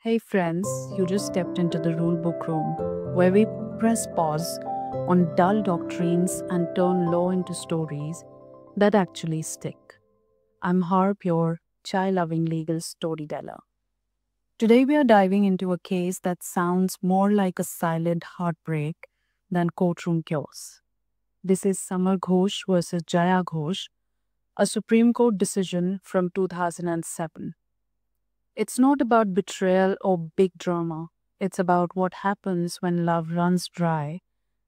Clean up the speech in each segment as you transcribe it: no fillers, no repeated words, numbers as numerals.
Hey friends, you just stepped into the rulebook room where we press pause on dull doctrines and turn law into stories that actually stick. I'm Harp, your child loving legal storyteller. Today we are diving into a case that sounds more like a silent heartbreak than courtroom chaos. This is Samar Ghosh versus Jaya Ghosh, a Supreme Court decision from 2007. It's not about betrayal or big drama. It's about what happens when love runs dry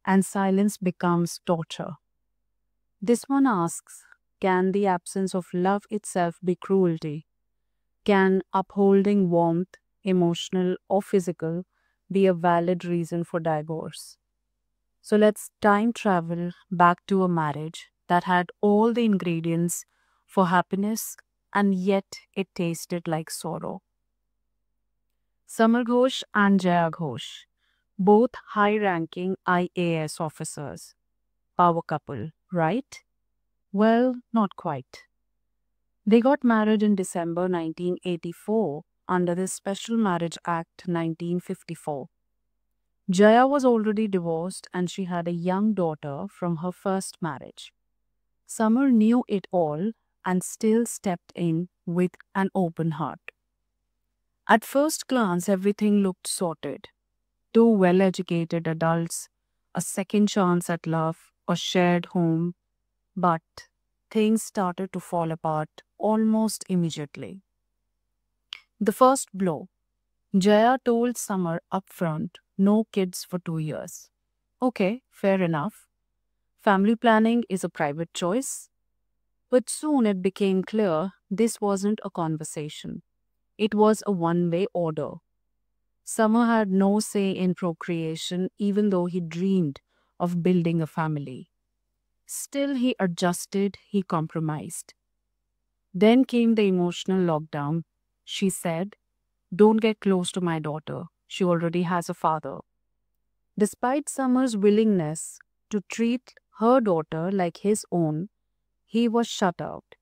and silence becomes torture. This one asks, can the absence of love itself be cruelty? Can upholding warmth, emotional or physical, be a valid reason for divorce? So let's time travel back to a marriage that had all the ingredients for happiness and yet it tasted like sorrow. Samar Ghosh and Jaya Ghosh, both high ranking IAS officers. Power couple, right? Well, not quite. They got married in December 1984 under the Special Marriage Act 1954. Jaya was already divorced and she had a young daughter from her first marriage. Samar knew it all and still stepped in with an open heart. At first glance, everything looked sorted. Two well educated adults, a second chance at love, a shared home. But things started to fall apart almost immediately. The first blow, Jaya told Samar upfront, no kids for 2 years. Okay, fair enough. Family planning is a private choice. But soon it became clear this wasn't a conversation. It was a one-way order. Summer had no say in procreation, even though he dreamed of building a family. Still, he adjusted, he compromised. Then came the emotional lockdown. She said, don't get close to my daughter. She already has a father. Despite Summer's willingness to treat her daughter like his own, he was shut out.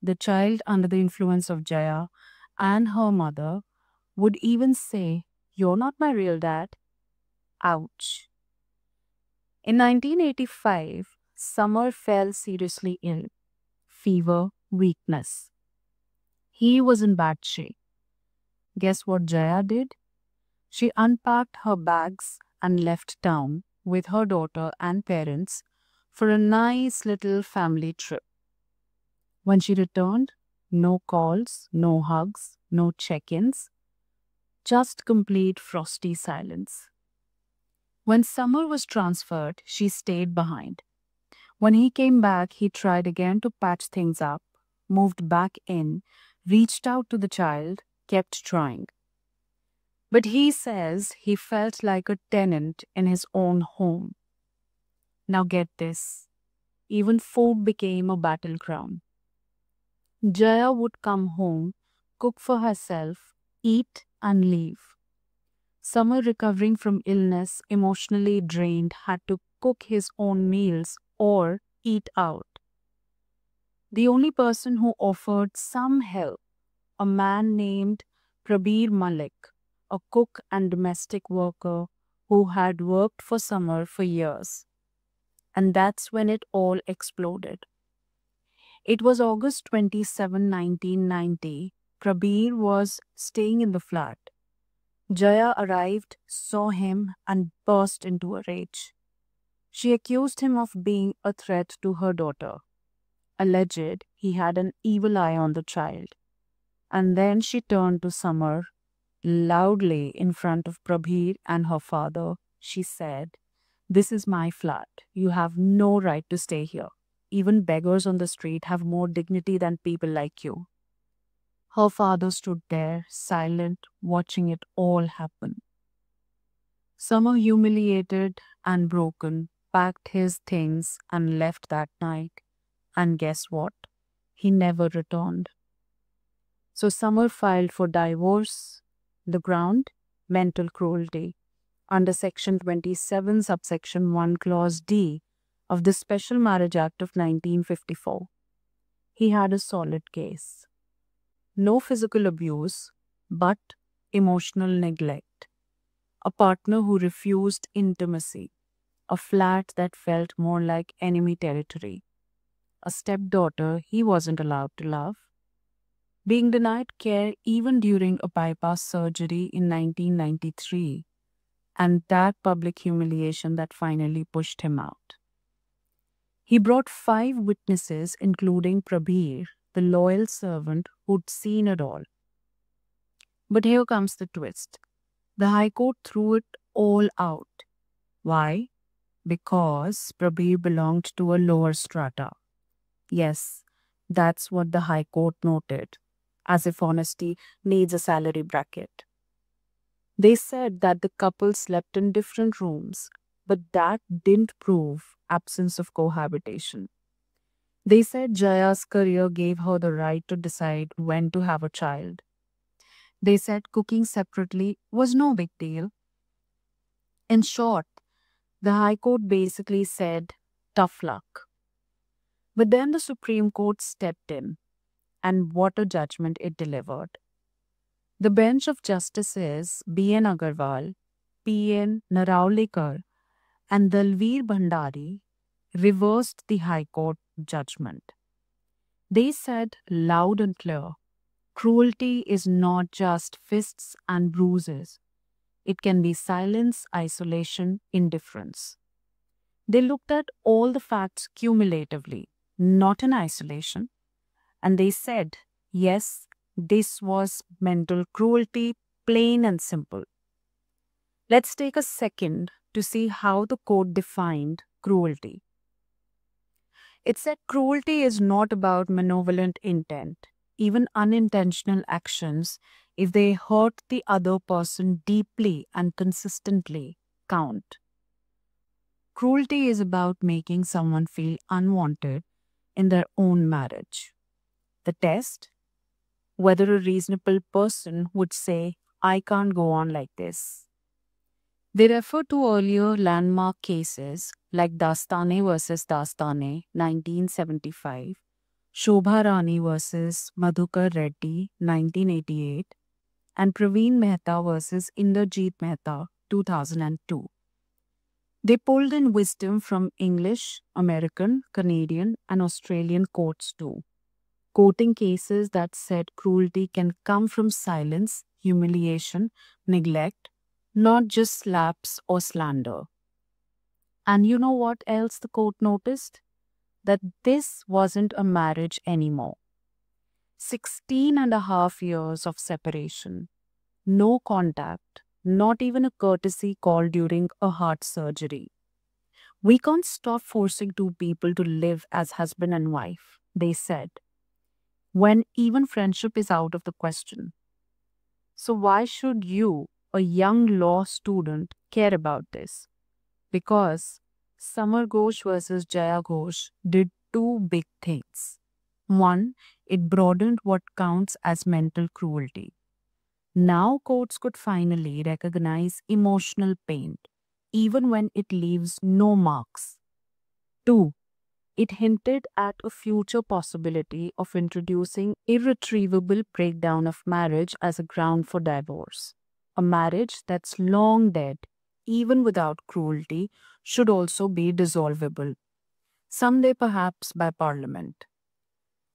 The child, under the influence of Jaya and her mother, would even say, you're not my real dad. Ouch. In 1985, Summer fell seriously ill. Fever, weakness. He was in bad shape. Guess what Jaya did? She unpacked her bags and left town with her daughter and parents for a nice little family trip. When she returned, no calls, no hugs, no check-ins, just complete frosty silence. When Summer was transferred, she stayed behind. When he came back, he tried again to patch things up, moved back in, reached out to the child, kept trying. But he says he felt like a tenant in his own home. Now get this, even food became a battleground. Jaya would come home, cook for herself, eat and leave. Summer, recovering from illness, emotionally drained, had to cook his own meals or eat out. The only person who offered some help, a man named Prabir Malik, a cook and domestic worker who had worked for Summer for years. And that's when it all exploded. It was August 27, 1990. Prabir was staying in the flat. Jaya arrived, saw him, and burst into a rage. She accused him of being a threat to her daughter, alleged he had an evil eye on the child. And then she turned to Summer. Loudly in front of Prabir and her father, she said, this is my flat. You have no right to stay here. Even beggars on the street have more dignity than people like you. Her father stood there, silent, watching it all happen. Summer, humiliated and broken, packed his things and left that night. And guess what? He never returned. So Summer filed for divorce. The ground, mental cruelty, under Section 27, subsection 1, Clause D of the Special Marriage Act of 1954. He had a solid case. No physical abuse, but emotional neglect, a partner who refused intimacy, a flat that felt more like enemy territory, a stepdaughter he wasn't allowed to love, being denied care even during a bypass surgery in 1993, and that public humiliation that finally pushed him out. He brought 5 witnesses, including Prabir, the loyal servant who'd seen it all. But here comes the twist. The High Court threw it all out. Why? Because Prabir belonged to a lower strata. Yes, that's what the High Court noted, as if honesty needs a salary bracket. They said that the couple slept in different rooms, but that didn't prove absence of cohabitation. They said Jaya's career gave her the right to decide when to have a child. They said cooking separately was no big deal. In short, the High Court basically said, tough luck. But then the Supreme Court stepped in, and what a judgment it delivered. The bench of Justices B.N. Agarwal, P.N. Naraulekar, and Dalveer Bhandari reversed the High Court judgment. They said loud and clear, cruelty is not just fists and bruises. It can be silence, isolation, indifference. They looked at all the facts cumulatively, not in isolation, and they said, yes, this was mental cruelty, plain and simple. Let's take a second to see how the court defined cruelty. It said cruelty is not about malevolent intent. Even unintentional actions, if they hurt the other person deeply and consistently, count. Cruelty is about making someone feel unwanted in their own marriage. The test? Whether a reasonable person would say, I can't go on like this. They refer to earlier landmark cases like Dastane versus Dastane, 1975, Shobha Rani versus Madhukar Reddy, 1988, and Praveen Mehta versus Inderjeet Mehta, 2002. They pulled in wisdom from English, American, Canadian, and Australian courts too, quoting cases that said cruelty can come from silence, humiliation, neglect, not just slaps or slander. And you know what else the court noticed? That this wasn't a marriage anymore. 16.5 years of separation, no contact, not even a courtesy call during a heart surgery. We can't stop forcing two people to live as husband and wife, they said, when even friendship is out of the question. So why should you, a young law student, care about this? Because Samar Ghosh versus Jaya Ghosh did two big things. One, it broadened what counts as mental cruelty. Now courts could finally recognize emotional pain, even when it leaves no marks. Two, it hinted at a future possibility of introducing irretrievable breakdown of marriage as a ground for divorce. A marriage that's long dead, even without cruelty, should also be dissolvable, someday perhaps by Parliament.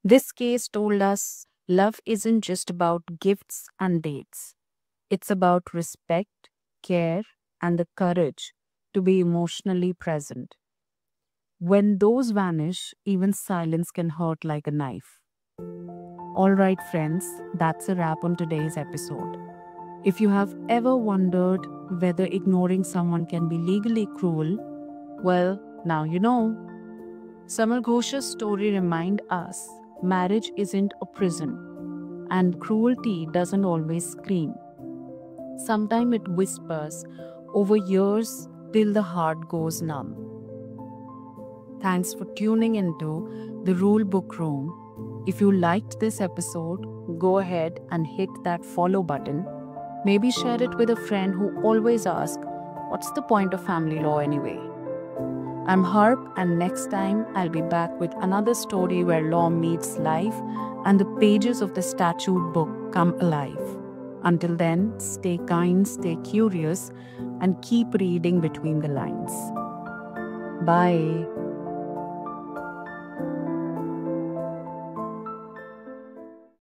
This case told us love isn't just about gifts and dates. It's about respect, care, and the courage to be emotionally present. When those vanish, even silence can hurt like a knife. Alright, friends, that's a wrap on today's episode. If you have ever wondered whether ignoring someone can be legally cruel, well, now you know. Samar Ghosh's story reminds us marriage isn't a prison, and cruelty doesn't always scream. Sometimes it whispers over years till the heart goes numb. Thanks for tuning into the Rule Book Room. If you liked this episode, go ahead and hit that follow button. Maybe share it with a friend who always asks, what's the point of family law anyway? I'm Harp, and next time I'll be back with another story where law meets life and the pages of the statute book come alive. Until then, stay kind, stay curious, and keep reading between the lines. Bye.